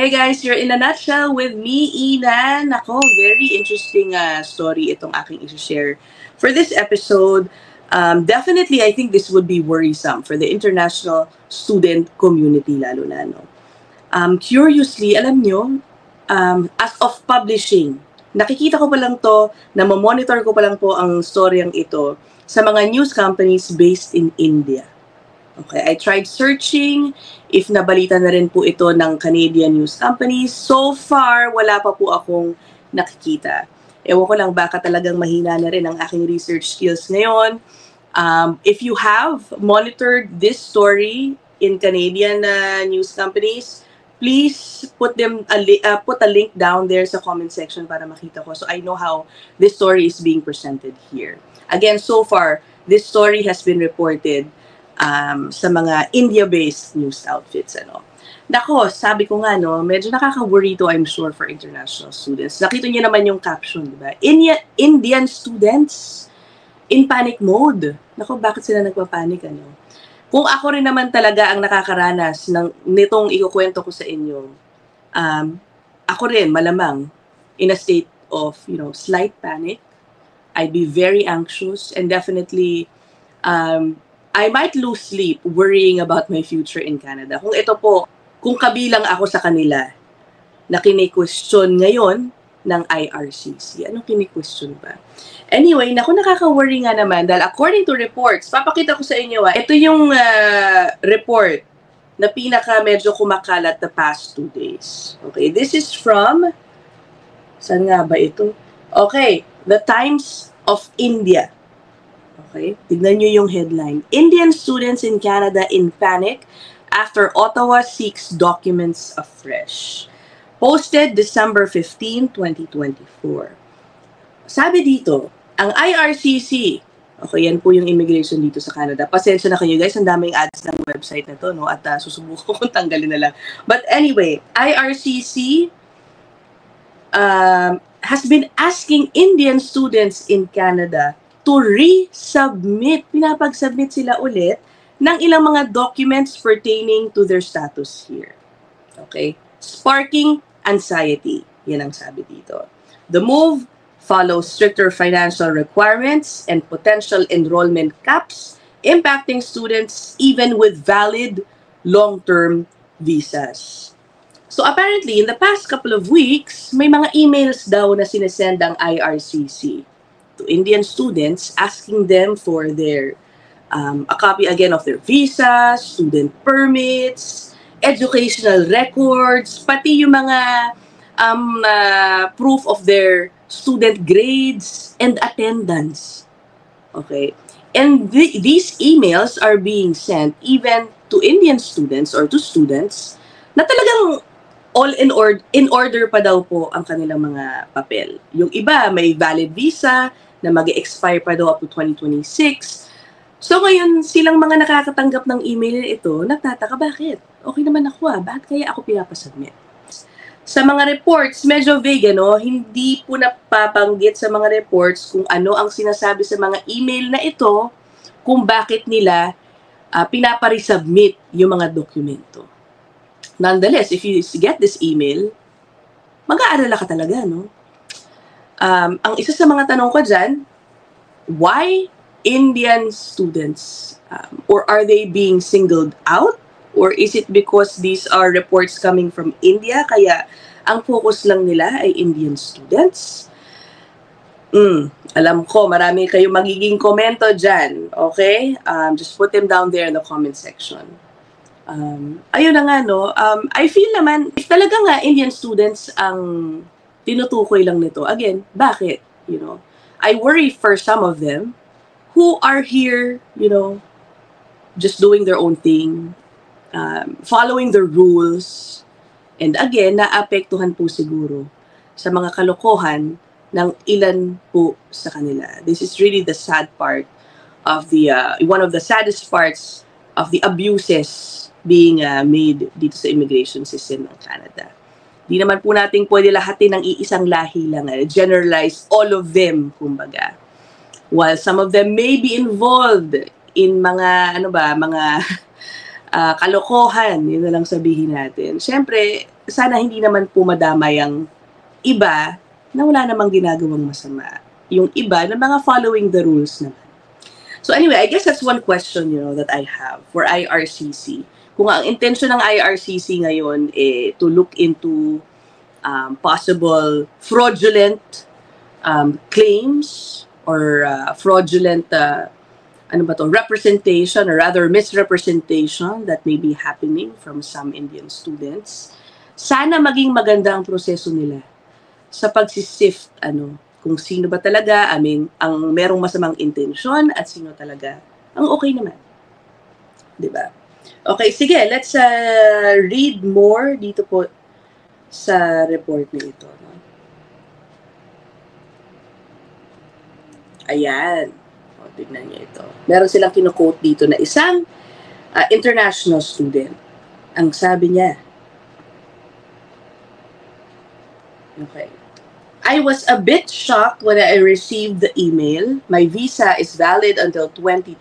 Hey guys, you're in a nutshell with me, Ina. Nako, very interesting story itong aking i-share for this episode. Definitely, I think this would be worrisome for the international student community, lalo na, no? Curiously, alam nyo, as of publishing, nakikita ko pa lang to, monitor ko pa lang po ang storyang ito sa mga news companies based in India. Okay, I tried searching if nabalita na rin po ito ng Canadian news companies. So far, wala pa po akong nakikita. Ewan ko lang, baka talagang mahina na rin ang aking research skills ngayon. If you have monitored this story in Canadian news companies, please put a link down there sa comment section para makita ko. So I know how this story is being presented here. Again, so far, this story has been reported sa mga India-based news outfits. Nako, sabi ko nga, no, medyo nakaka-worry to, I'm sure, for international students. Nakita niyo naman yung caption, di ba? Indian students in panic mode. Nako, bakit sila nagpapanik, ano? Kung ako rin naman talaga ang nakakaranas nitong ikukwento ko sa inyo, ako rin, malamang, in a state of, slight panic. I'd be very anxious and definitely, I might lose sleep worrying about my future in Canada. Kung ito po, kung kabilang ako sa kanila na kini-question ngayon ng IRCC. Anong kini-question ba? Anyway, nakaka-worry nga naman dahil according to reports, papakita ko sa inyo, ito yung report na medyo kumakalat the past 2 days. Okay, this is from, saan nga ba ito? Okay, The Times of India. Okay, tignan nyo yung headline. Indian students in Canada in panic after Ottawa seeks documents afresh. Posted December 15, 2024. Sabi dito, ang IRCC, okay, yan po yung immigration dito sa Canada. Pasensya na kayo guys, ang daming ads ng website na to, no? At susubukan kong tanggalin na lang. But anyway, IRCC has been asking Indian students in Canada to resubmit, pinapag-submit sila ulit ng ilang mga documents pertaining to their status here. Okay? Sparking anxiety. Yan ang sabi dito. The move follows stricter financial requirements and potential enrollment caps impacting students even with valid long-term visas. So apparently, in the past couple of weeks, may mga emails daw na sinesend ang IRCC to Indian students asking them for their a copy again of their visas, student permits, educational records, pati yung mga proof of their student grades and attendance. Okay? And these emails are being sent even to Indian students or to students na talagang all in order pa daw po ang kanilang mga papel. Yung iba, may valid visa na mag-expire pa daw up to 2026. So ngayon, silang mga nakakatanggap ng email ito, nagtataka, bakit? Okay naman ako bakit kaya ako pinapasubmit? Sa mga reports, medyo vague, hindi po napabanggit sa mga reports kung ano ang sinasabi sa mga email na ito, kung bakit nila pinaparesubmit yung mga dokumento. Nonetheless, if you get this email, mag-aalala ka talaga, no? Ang isa sa mga tanong ko dyan, why Indian students? Or are they being singled out? Or is it because these are reports coming from India, kaya ang focus lang nila ay Indian students? Alam ko, marami kayong magiging komento dyan, okay? Just put them down there in the comment section. Ayun na nga, no? I feel naman, if talaga nga Indian students ang tinutukoy lang nito, again, bakit? I worry for some of them who are here, just doing their own thing, following the rules, and again, naapektuhan po siguro sa mga kalokohan ng ilan po sa kanila. This is really the sad part of one of the saddest parts of the abuses being made dito sa immigration system ng Canada. Di naman po natin pwede lahatin ng iisang lahi lang, generalize all of them, kumbaga. While some of them may be involved in mga, mga kalokohan, yun na lang sabihin natin. Siyempre, sana hindi naman po madamay ang iba na wala namang ginagawang masama. Yung iba na mga following the rules naman. So anyway, I guess that's one question, that I have for IRCC. Kung ang intention ng IRCC ngayon to look into possible fraudulent claims or fraudulent representation or rather misrepresentation that may be happening from some Indian students. Sana maging maganda ang proseso nila sa pagsisift kung sino ba talaga ang merong masamang intensyon at sino talaga ang okay naman. 'Di ba? Okay, sige, let's read more dito po sa report na ito. No? Ayan. O, tignan niyo ito. Meron silang kino-quote dito na isang international student. Ang sabi niya, okay, I was a bit shocked when I received the email. My visa is valid until 2026,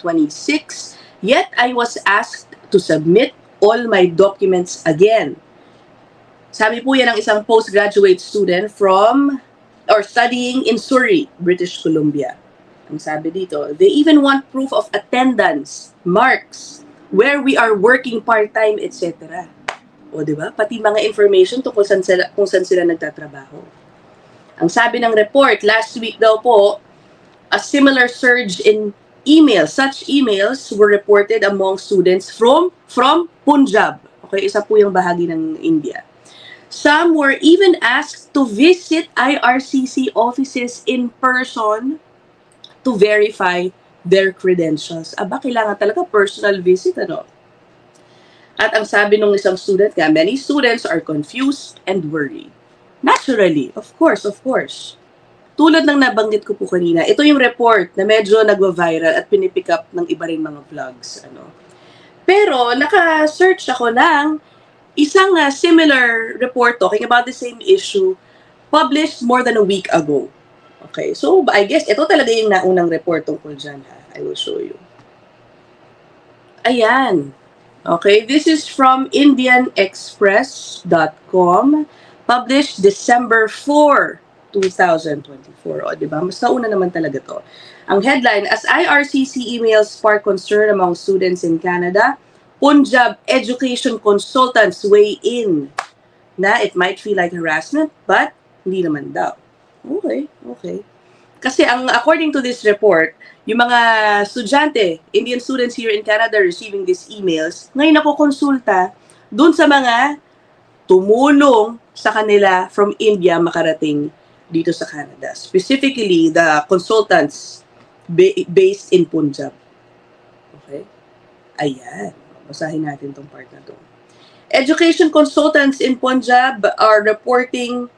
yet I was asked to submit all my documents again. Sabi po yan ng isang postgraduate student studying in Surrey, British Columbia. Ang sabi dito, they even want proof of attendance, marks, where we are working part-time, etc. O, di ba? Pati mga information tungkol kung saan sila nagtatrabaho. Ang sabi ng report, last week daw po, a similar surge in emails. Such emails were reported among students from Punjab. Okay, isa po yung bahagi ng India. Some were even asked to visit IRCC offices in person to verify their credentials. Aba, kailangan talaga personal visit, At ang sabi ng isang student many students are confused and worried. Naturally, of course. Tulad ng nabanggit ko po kanina, ito yung report na medyo nagwa-viral at pinipick up ng iba ring mga vlogs. Pero, naka-search ako ng isang similar report talking about the same issue published more than a week ago. Okay, so I guess ito talaga yung naunang report tungkol dyan. I will show you. Ayan. Okay, this is from indianexpress.com. Published December 4, 2024. O, diba? Mas nauna naman talaga to. Ang headline, as IRCC emails spark concern among students in Canada, Punjab education consultants weigh in na it might feel like harassment, but hindi naman daw. Okay. Kasi according to this report, yung mga estudyante, Indian students here in Canada receiving these emails, ngayon konsulta dun sa mga tumulong sa kanila from India makarating dito sa Canada. Specifically, the consultants based in Punjab. Okay? Ayan. Basahin natin tong part na to. Education consultants in Punjab are reporting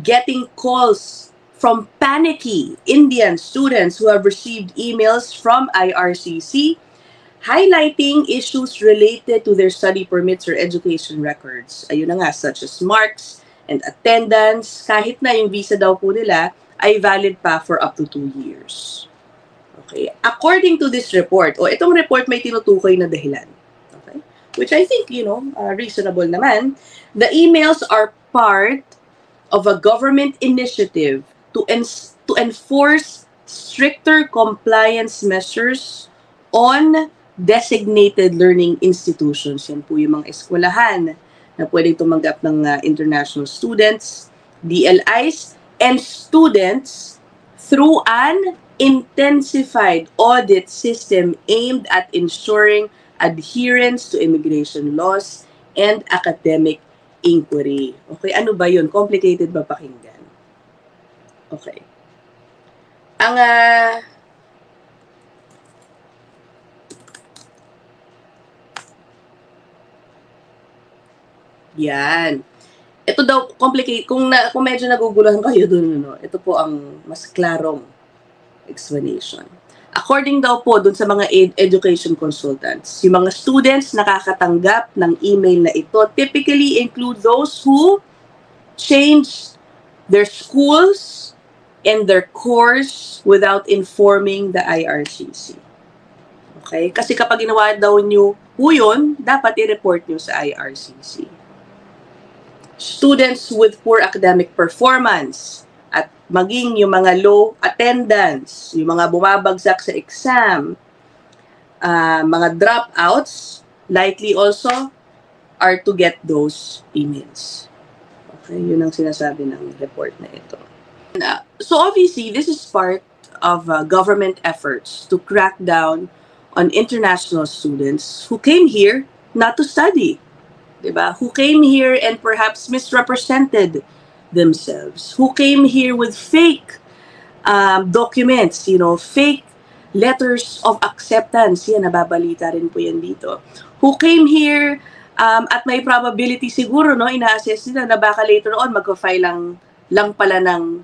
getting calls from panicky Indian students who have received emails from IRCC highlighting issues related to their study permits or education records. Ayun na nga, such as marks and attendance, kahit na yung visa daw po nila ay valid pa for up to 2 years. Okay. According to this report, itong report may tinutukoy na dahilan. Okay. Which I think, reasonable naman. The emails are part of a government initiative to enforce stricter compliance measures on designated learning institutions. Yan po yung mga eskwelahan na pwedeng tumanggap ng international students, DLIs, and students through an intensified audit system aimed at ensuring adherence to immigration laws and academic inquiry. Okay, ano ba yun? Complicated ba pakinggan? Okay. Ang yan. Ito daw, complicate. Kung medyo naguguluhan kayo dun, ito po ang mas klarong explanation. According daw po dun sa mga education consultants, yung mga students nakakatanggap ng email na ito typically include those who change their schools and their course without informing the IRCC. Okay? Kasi kapag ginawa daw nyo po yun, dapat i-report nyo sa IRCC. students with poor academic performance, at maging yung mga low attendance, yung mga bumabagsak sa exam, mga dropouts, likely also are to get those emails. Okay, yun ang sinasabi ng report na ito. So obviously, this is part of government efforts to crack down on international students who came here not to study, diba? Who came here and perhaps misrepresented themselves, who came here with fake documents, fake letters of acceptance. Yan, nababalita rin po yan dito. Who came here at may probability siguro, ina-assess nila na baka later on magpa-file lang pala ng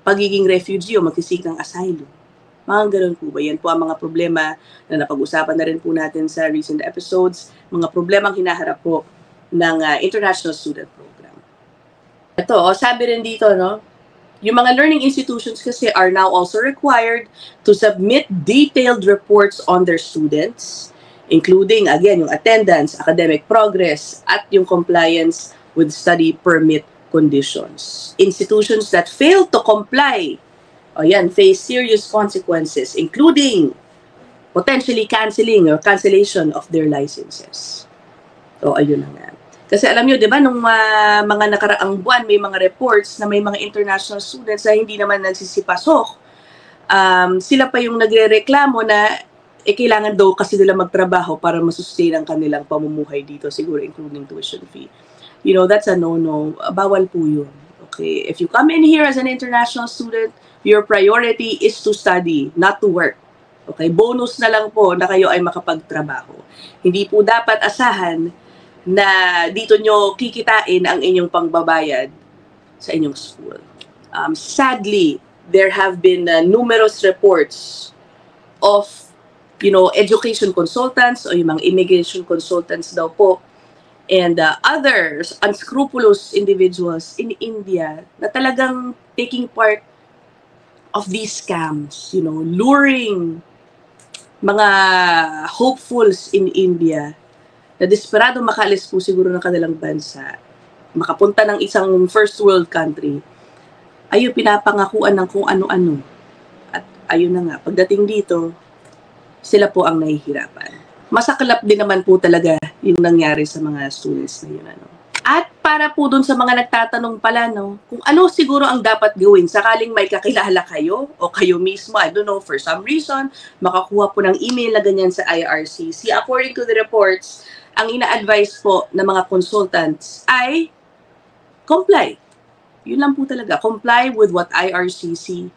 pagiging refugee o mag-seek ng asylum. Mga ganun po ba? Yan po ang mga problema na napag-usapan na rin po natin sa recent episodes, mga problemang hinaharap po ng International Student Program. Ito, sabi rin dito, yung mga learning institutions kasi are now also required to submit detailed reports on their students, including, again, yung attendance, academic progress, at yung compliance with study permit conditions. Institutions that fail to comply, face serious consequences, including potentially canceling or cancellation of their licenses. So, ayun na nga. Kasi alam nyo, di ba, nung mga nakaraang buwan, may mga reports na may mga international students na hindi naman nagsisipasok. Sila pa yung nagre-reklamo na kailangan daw kasi nila magtrabaho para masustain ang kanilang pamumuhay dito, siguro including tuition fee. That's a no-no. Bawal po yun. Okay? If you come in here as an international student, your priority is to study, not to work. Okay? Bonus na lang po na kayo ay makapagtrabaho. Hindi po dapat asahan na dito nyo kikitain ang inyong pangbabayad sa inyong school. Sadly, there have been numerous reports of, education consultants o yung mga immigration consultants daw po and others unscrupulous individuals in India na talagang taking part of these scams, luring mga hopefuls in India na desperado makaalis po siguro ng kanilang bansa, makapunta ng isang first world country, ayun, pinapangakuan ng kung ano-ano. At ayun na nga, pagdating dito, sila po ang nahihirapan. Masaklap din naman po talaga yung nangyari sa mga students na yun. At para po dun sa mga nagtatanong pala, kung ano siguro ang dapat gawin sakaling may kakilala kayo o kayo mismo, I don't know, for some reason, makakuha po ng email na ganyan sa IRCC. According to the reports, ang ina-advise po ng mga consultants ay comply. Yun lang po talaga. Comply with what IRCC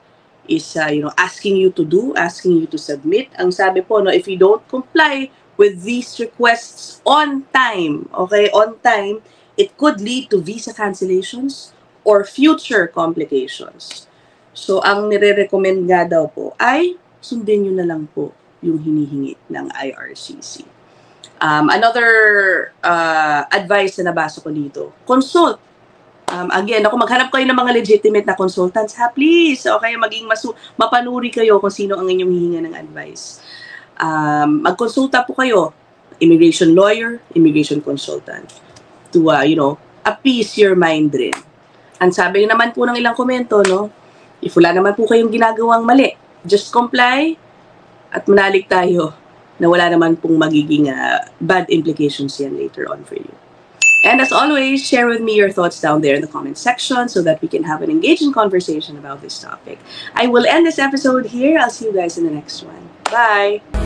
is asking you to do, asking you to submit. Ang sabi po, if you don't comply with these requests on time, it could lead to visa cancellations or future complications. So, ang nire-recommend nga daw po ay sundin nyo na lang po yung hinihingi ng IRCC. Another advice na nabasa ko dito, consult. Again, maghanap kayo ng mga legitimate na consultants, please. Okay, maging mapanuri kayo kung sino ang inyong hihinga ng advice. Magkonsulta po kayo, immigration lawyer, immigration consultant, to, appease your mind rin. Ang sabi naman po ng ilang komento, if wala naman po kayong ginagawang mali, just comply at manalig tayo na wala naman pong magiging bad implications yan later on for you. And as always, share with me your thoughts down there in the comment section so that we can have an engaging conversation about this topic. I will end this episode here. I'll see you guys in the next one. Bye!